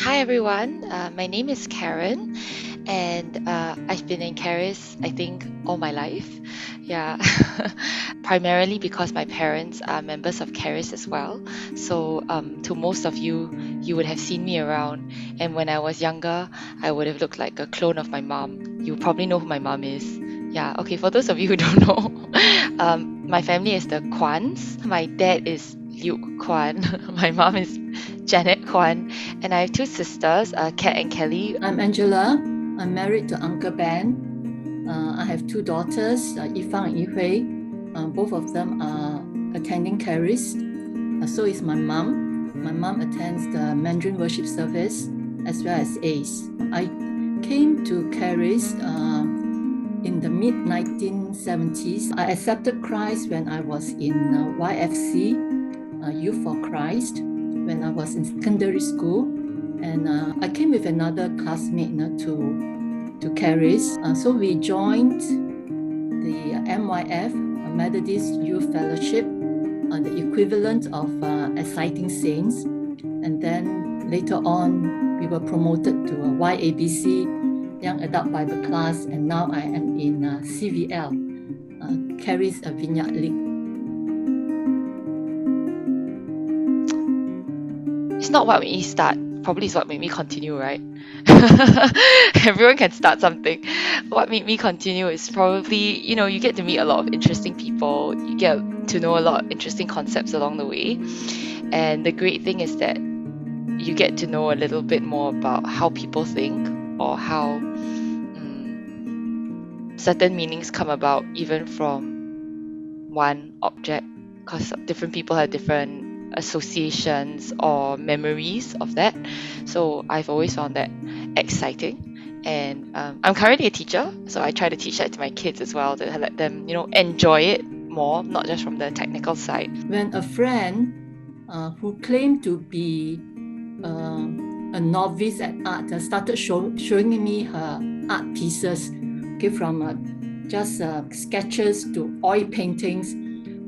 Hi everyone, my name is Karen, and I've been in Charis, I think, all my life. Yeah, primarily because my parents are members of Charis as well. So, to most of you, you would have seen me around, and when I was younger, I would have looked like a clone of my mom. You probably know who my mom is. Yeah, okay, for those of you who don't know, my family is the Kwans. My dad is Luke Kwan, my mom is Janet Kwan, and I have two sisters, Kat and Kelly. I'm Angela. I'm married to Uncle Ben. I have two daughters, Yifang and Yihui. Both of them are attending Charis. So is my mom. My mom attends the Mandarin worship service as well as ACE. I came to Charis in the mid-1970s. I accepted Christ when I was in YFC, Youth for Christ, when I was in secondary school. And I came with another classmate to Charis. So we joined the MYF, Methodist Youth Fellowship, the equivalent of Exciting Saints. And then later on, we were promoted to YABC, Young Adult Bible Class, and now I am in CVL, Charis Vineyard League. It's not what made me start, probably it's what made me continue, right? Everyone can start something. What made me continue is probably, you get to meet a lot of interesting people, you get to know a lot of interesting concepts along the way. And the great thing is that you get to know a little bit more about how people think or how certain meanings come about even from one object, because different people have different associations or memories of that. So I've always found that exciting. And I'm currently a teacher, so I try to teach that to my kids as well, to let them, enjoy it more, not just from the technical side. When a friend who claimed to be a novice at art started showing me her art pieces, from just sketches to oil paintings,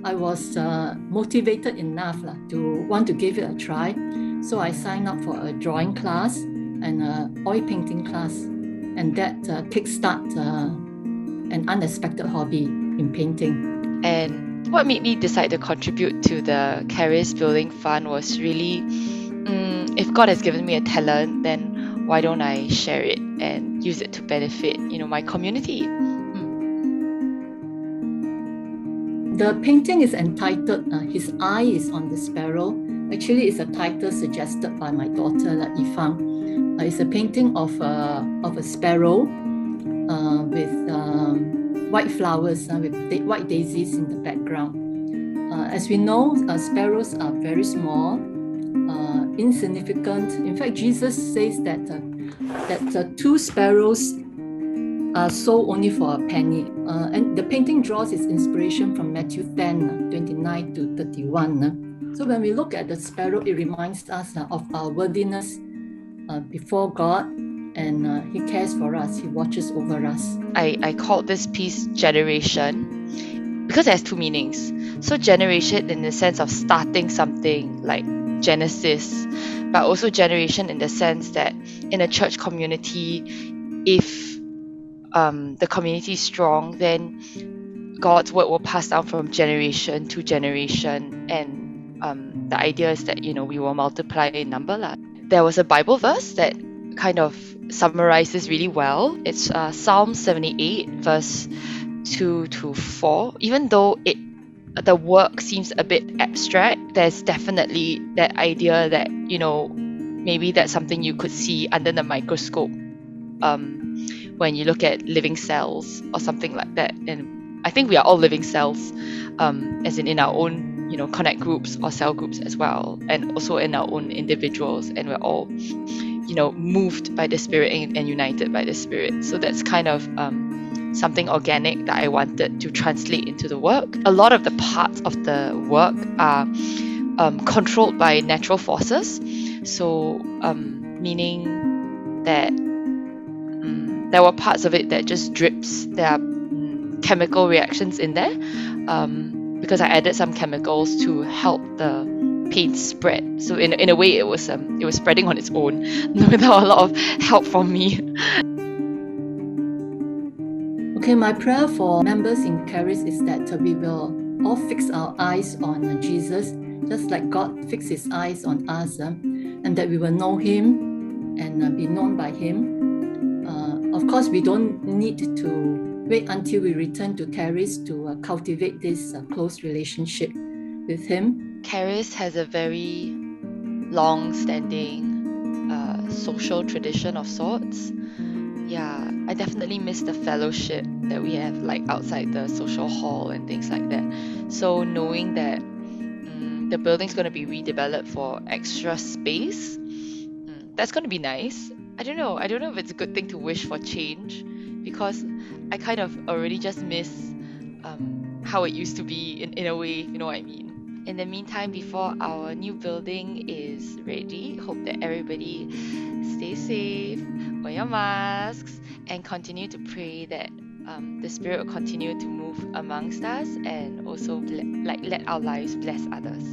I was motivated enough to want to give it a try. So I signed up for a drawing class and an oil painting class, and that kickstarted an unexpected hobby in painting. And what made me decide to contribute to the Charis Building Fund was really, if God has given me a talent, then why don't I share it and use it to benefit, my community? The painting is entitled His Eye is on the Sparrow. Actually, it's a title suggested by my daughter, Yifang. It's a painting of a sparrow with white flowers, with white daisies in the background. As we know, sparrows are very small, insignificant. In fact, Jesus says that two sparrows are sold only for a penny. And the painting draws its inspiration from Matthew 10, 29 to 31. So when we look at the sparrow, it reminds us of our worthiness before God, and He cares for us. He watches over us. I called this piece Generation because it has two meanings. So generation in the sense of starting something like Genesis, but also generation in the sense that in a church community, if the community is strong, then God's word will pass down from generation to generation, and the idea is that we will multiply in number. There was a Bible verse that kind of summarizes really well. It's Psalm 78 verse 2 to 4. Even though the work seems a bit abstract, there's definitely that idea that maybe that's something you could see under the microscope when you look at living cells or something like that. And I think we are all living cells, as in our own connect groups or cell groups as well, and also in our own individuals, and we're all moved by the Spirit and united by the Spirit. So that's kind of something organic that I wanted to translate into the work. A lot of the parts of the work are controlled by natural forces, so meaning that there were parts of it that just drips. There are chemical reactions in there, because I added some chemicals to help the paint spread. So in a way, it was spreading on its own without a lot of help from me. Okay, my prayer for members in Charis is that we will all fix our eyes on Jesus, just like God fixed his eyes on us, and that we will know him and be known by him. Of course, we don't need to wait until we return to Charis to cultivate this close relationship with him. Charis has a very long-standing social tradition of sorts. Yeah, I definitely miss the fellowship that we have like outside the social hall and things like that. So knowing that the building's going to be redeveloped for extra space, that's going to be nice. I don't know if it's a good thing to wish for change, because I kind of already just miss how it used to be in a way, you know what I mean. In the meantime, before our new building is ready, hope that everybody stay safe, wear your masks, and continue to pray that the Spirit will continue to move amongst us, and also let our lives bless others.